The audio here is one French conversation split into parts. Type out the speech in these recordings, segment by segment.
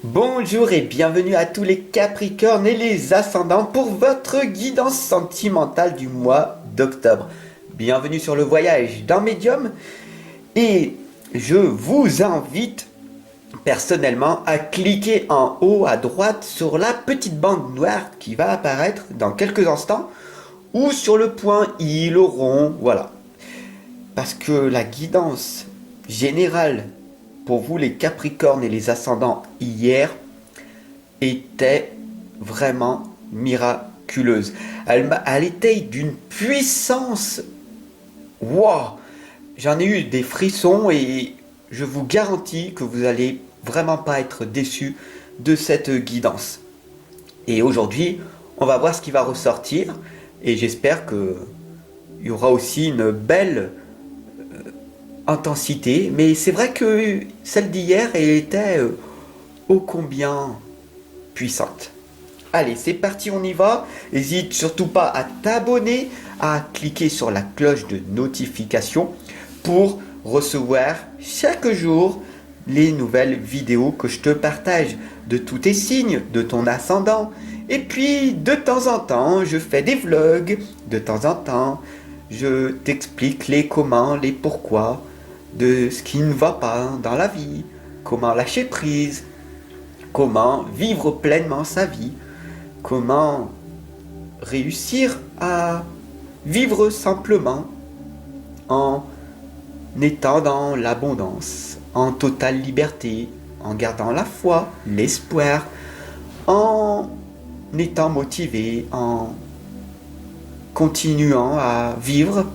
Bonjour et bienvenue à tous les Capricornes et les Ascendants pour votre guidance sentimentale du mois d'octobre. Bienvenue sur le voyage d'un médium et je vous invite personnellement à cliquer en haut à droite sur la petite bande noire qui va apparaître dans quelques instants ou sur le point I, le rond, voilà. Parce que la guidance générale pour vous les Capricornes et les Ascendants hier était vraiment miraculeuse. Elle était d'une puissance. Wow! J'en ai eu des frissons et je vous garantis que vous allez vraiment pas être déçus de cette guidance. Et aujourd'hui, on va voir ce qui va ressortir et j'espère que il y aura aussi une belle intensité. Mais c'est vrai que celle d'hier, elle était ô combien puissante. Allez, c'est parti, on y va. N'hésite surtout pas à t'abonner, à cliquer sur la cloche de notification pour recevoir chaque jour les nouvelles vidéos que je te partage de tous tes signes, de ton ascendant. Et puis, de temps en temps, je fais des vlogs. De temps en temps, je t'explique les comment, les pourquoi de ce qui ne va pas dans la vie. Comment lâcher prise. Comment vivre pleinement sa vie. Comment réussir à vivre simplement en étant dans l'abondance, en totale liberté, en gardant la foi, l'espoir, en étant motivé, en continuant à vivre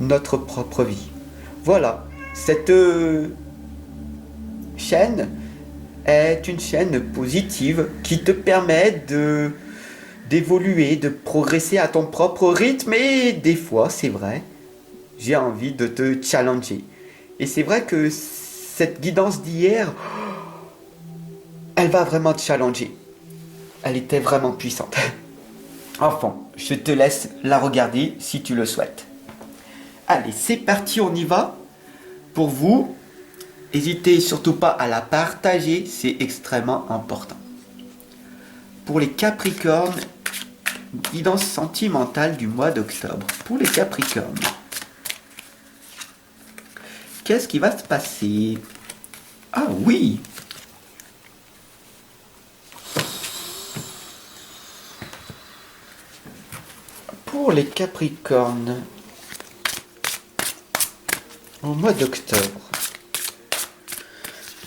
notre propre vie. Voilà, cette chaîne est une chaîne positive qui te permet d'évoluer, de progresser à ton propre rythme et des fois, c'est vrai, j'ai envie de te challenger. Et c'est vrai que cette guidance d'hier, elle va vraiment te challenger. Elle était vraiment puissante. Enfin, je te laisse la regarder si tu le souhaites. Allez, c'est parti, on y va. Pour vous, n'hésitez surtout pas à la partager, c'est extrêmement important. Pour les Capricornes, guidance sentimentale du mois d'octobre. Pour les Capricornes, qu'est-ce qui va se passer? Ah oui! Pour les Capricornes, au mois d'octobre,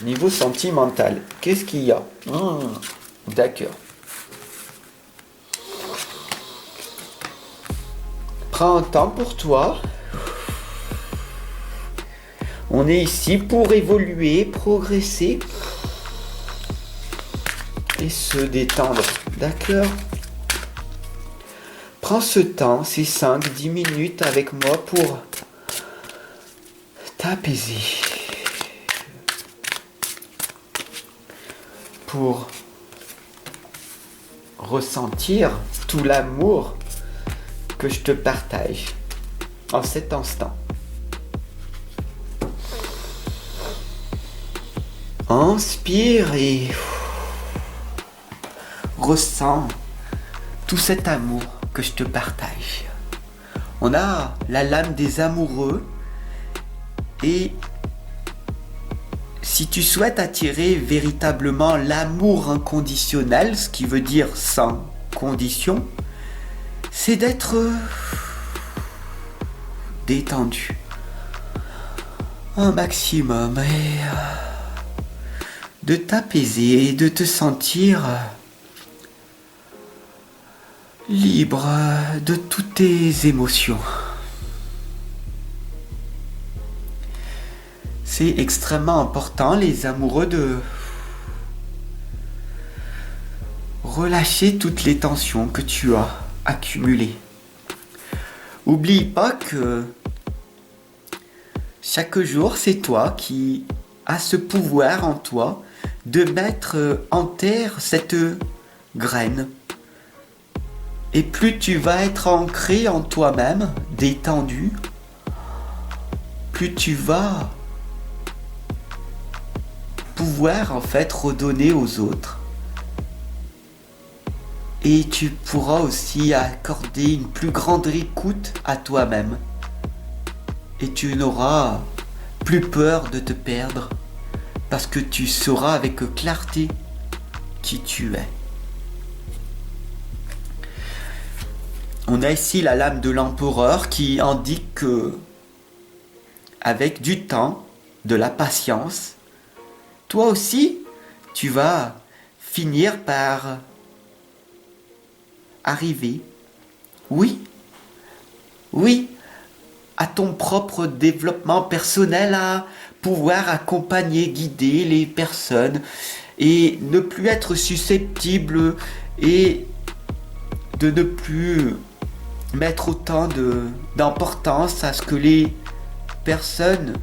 niveau sentimental, qu'est-ce qu'il y a? D'accord. Prends un temps pour toi. On est ici pour évoluer, progresser et se détendre. D'accord? Prends ce temps, ces 5-10 minutes avec moi pour t'apaiser. Pour ressentir tout l'amour que je te partage en cet instant. Inspire et ressens tout cet amour que je te partage. On a la lame des amoureux et si tu souhaites attirer véritablement l'amour inconditionnel, ce qui veut dire sans condition, c'est d'être détendu un maximum et de t'apaiser et de te sentir libre de toutes tes émotions. C'est extrêmement important, les amoureux, de relâcher toutes les tensions que tu as accumulées. Oublie pas que chaque jour, c'est toi qui as ce pouvoir en toi de mettre en terre cette graine. Et plus tu vas être ancré en toi-même, détendu, plus tu vas pouvoir en fait redonner aux autres. Et tu pourras aussi accorder une plus grande écoute à toi-même. Et tu n'auras plus peur de te perdre parce que tu sauras avec clarté qui tu es. On a ici la lame de l'empereur qui indique que, avec du temps, de la patience, toi aussi, tu vas finir par arriver, oui, à ton propre développement personnel, à pouvoir accompagner, guider les personnes et ne plus être susceptible et de ne plus mettre autant d'importance à ce que les personnes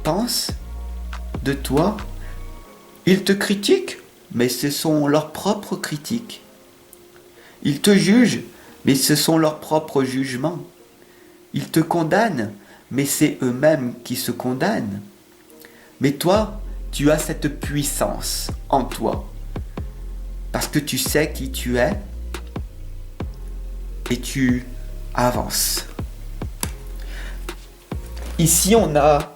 pensent de toi. Ils te critiquent, mais ce sont leurs propres critiques. Ils te jugent, mais ce sont leurs propres jugements. Ils te condamnent, mais c'est eux-mêmes qui se condamnent. Mais toi, tu as cette puissance en toi. Parce que tu sais qui tu es et tu avances. Ici, on a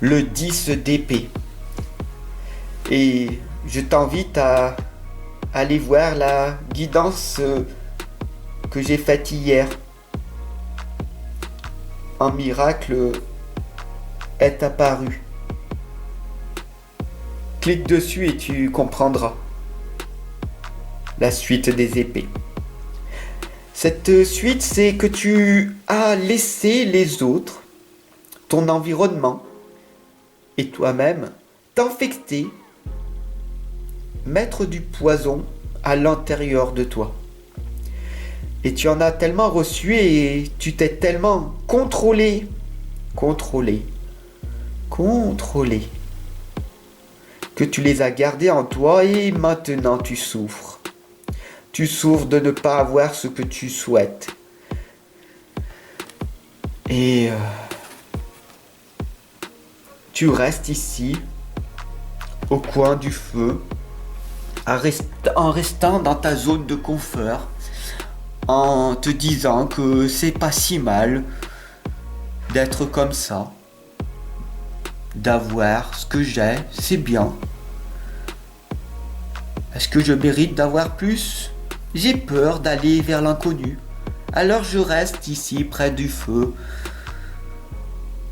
le 10 d'épée. Et je t'invite à aller voir la guidance que j'ai faite hier. Un miracle est apparu. Clique dessus et tu comprendras la suite des épées. Cette suite, c'est que tu as laissé les autres, ton environnement et toi-même t'infecter, mettre du poison à l'intérieur de toi. Et tu en as tellement reçu et tu t'es tellement contrôlé, que tu les as gardés en toi et maintenant tu souffres. Tu souffres de ne pas avoir ce que tu souhaites. Et tu restes ici, au coin du feu, en restant dans ta zone de confort, en te disant que c'est pas si mal d'être comme ça, d'avoir ce que j'ai, c'est bien. Est-ce que je mérite d'avoir plus ? J'ai peur d'aller vers l'inconnu. Alors je reste ici près du feu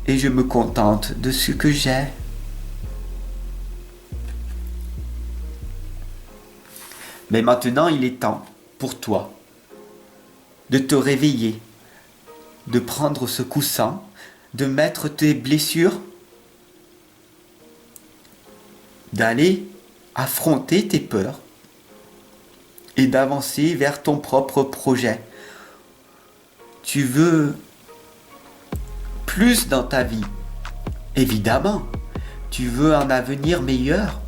et je me contente de ce que j'ai. Mais maintenant, il est temps pour toi de te réveiller, de prendre ce coussin, de mettre tes blessures, d'aller affronter tes peurs et d'avancer vers ton propre projet. Tu veux plus dans ta vie, évidemment. Tu veux un avenir meilleur.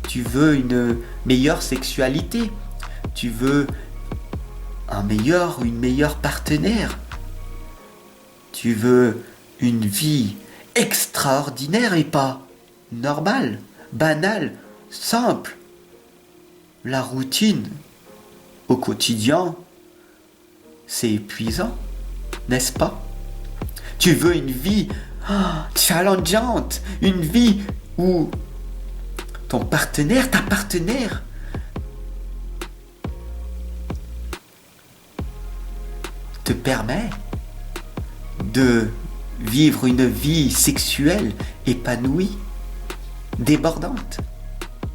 Tu veux une meilleure sexualité. Tu veux une meilleure partenaire. Tu veux une vie extraordinaire et pas normale, banale, simple. La routine au quotidien, c'est épuisant, n'est-ce pas? Tu veux une vie challengeante, une vie où ton partenaire, ta partenaire, te permet de vivre une vie sexuelle épanouie, débordante,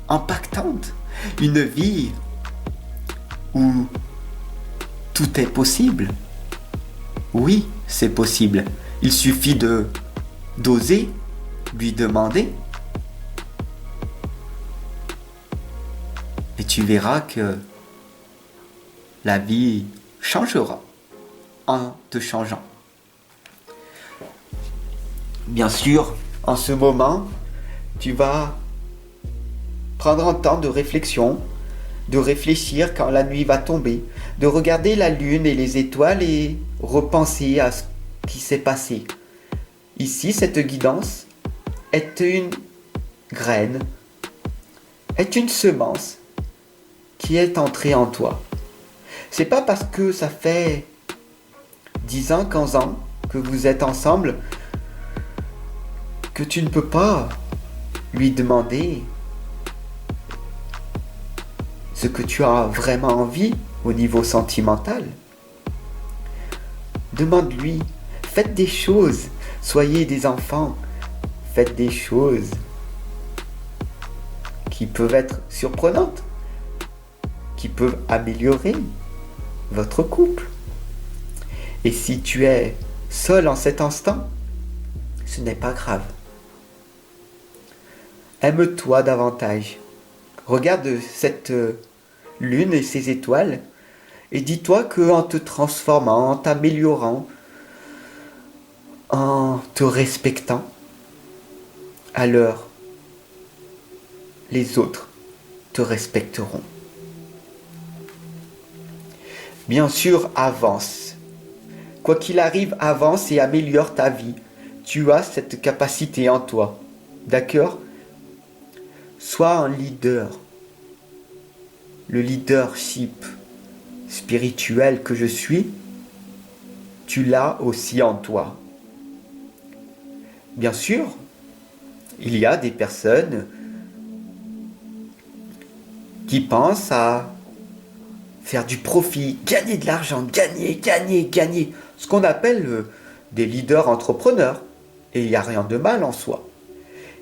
impactante, une vie où tout est possible. Oui, c'est possible. Il suffit d'oser lui demander. Et tu verras que la vie changera en te changeant. Bien sûr, en ce moment, tu vas prendre un temps de réflexion, de réfléchir quand la nuit va tomber, de regarder la lune et les étoiles et repenser à ce qui s'est passé. Ici, cette guidance est une graine, est une semence qui est entrée en toi. C'est pas parce que ça fait 10 ans, 15 ans que vous êtes ensemble que tu ne peux pas lui demander ce que tu as vraiment envie au niveau sentimental. Demande-lui, faites des choses, soyez des enfants, faites des choses qui peuvent être surprenantes, qui peuvent améliorer votre couple. Et si tu es seul en cet instant, ce n'est pas grave. Aime-toi davantage. Regarde cette lune et ses étoiles et dis-toi qu'en te transformant, en t'améliorant, en te respectant, alors les autres te respecteront. Bien sûr, avance. Quoi qu'il arrive, avance et améliore ta vie. Tu as cette capacité en toi. D'accord ? Sois un leader. Le leadership spirituel que je suis, tu l'as aussi en toi. Bien sûr, il y a des personnes qui pensent à faire du profit, gagner de l'argent, gagner. Ce qu'on appelle des leaders entrepreneurs. Et il n'y a rien de mal en soi.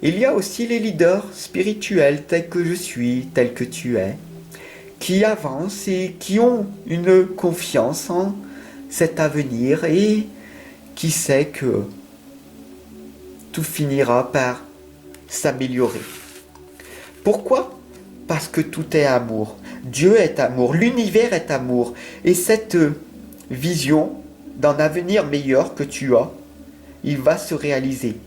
Il y a aussi les leaders spirituels tels que je suis, tels que tu es, qui avancent et qui ont une confiance en cet avenir et qui sait que tout finira par s'améliorer. Pourquoi ? Parce que tout est amour. Dieu est amour, l'univers est amour. Et cette vision d'un avenir meilleur que tu as, il va se réaliser.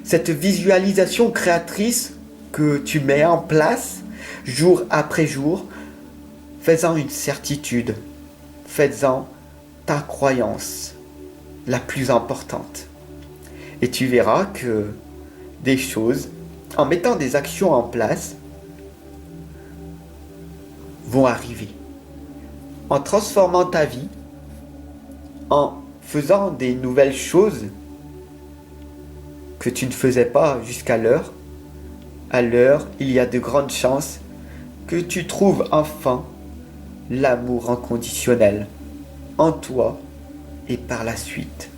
Cette visualisation créatrice que tu mets en place jour après jour, fais-en une certitude, fais-en ta croyance la plus importante. Et tu verras que des choses, en mettant des actions en place, vont arriver. En transformant ta vie, en faisant des nouvelles choses que tu ne faisais pas jusqu'à l'heure, il y a de grandes chances que tu trouves enfin l'amour inconditionnel en toi et par la suite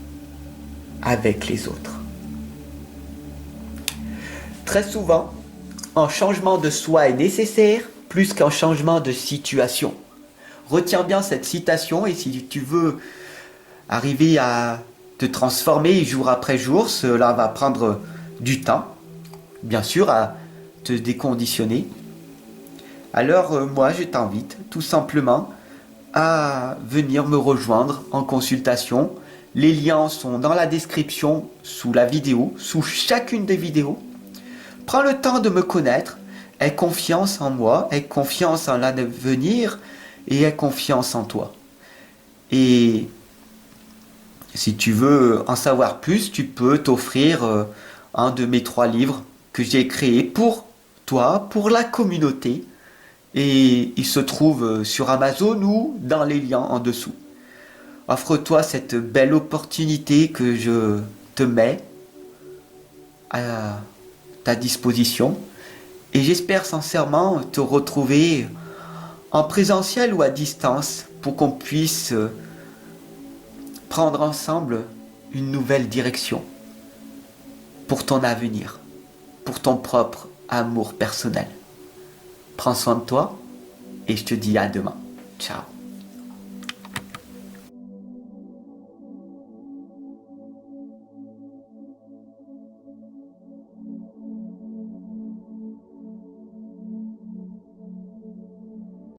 avec les autres. Très souvent, un changement de soi est nécessaire plus qu'un changement de situation. Retiens bien cette citation et si tu veux arriver à te transformer jour après jour, cela va prendre du temps, bien sûr, à te déconditionner. Alors moi je t'invite tout simplement à venir me rejoindre en consultation. Les liens sont dans la description, sous la vidéo, sous chacune des vidéos. Prends le temps de me connaître, aie confiance en moi, aie confiance en l'avenir et aie confiance en toi. Et si tu veux en savoir plus, tu peux t'offrir un de mes 3 livres que j'ai créé pour toi, pour la communauté. Et il se trouve sur Amazon ou dans les liens en dessous. Offre-toi cette belle opportunité que je te mets à ta disposition. Et j'espère sincèrement te retrouver en présentiel ou à distance pour qu'on puisse prendre ensemble une nouvelle direction pour ton avenir, pour ton propre amour personnel. Prends soin de toi et je te dis à demain. Ciao.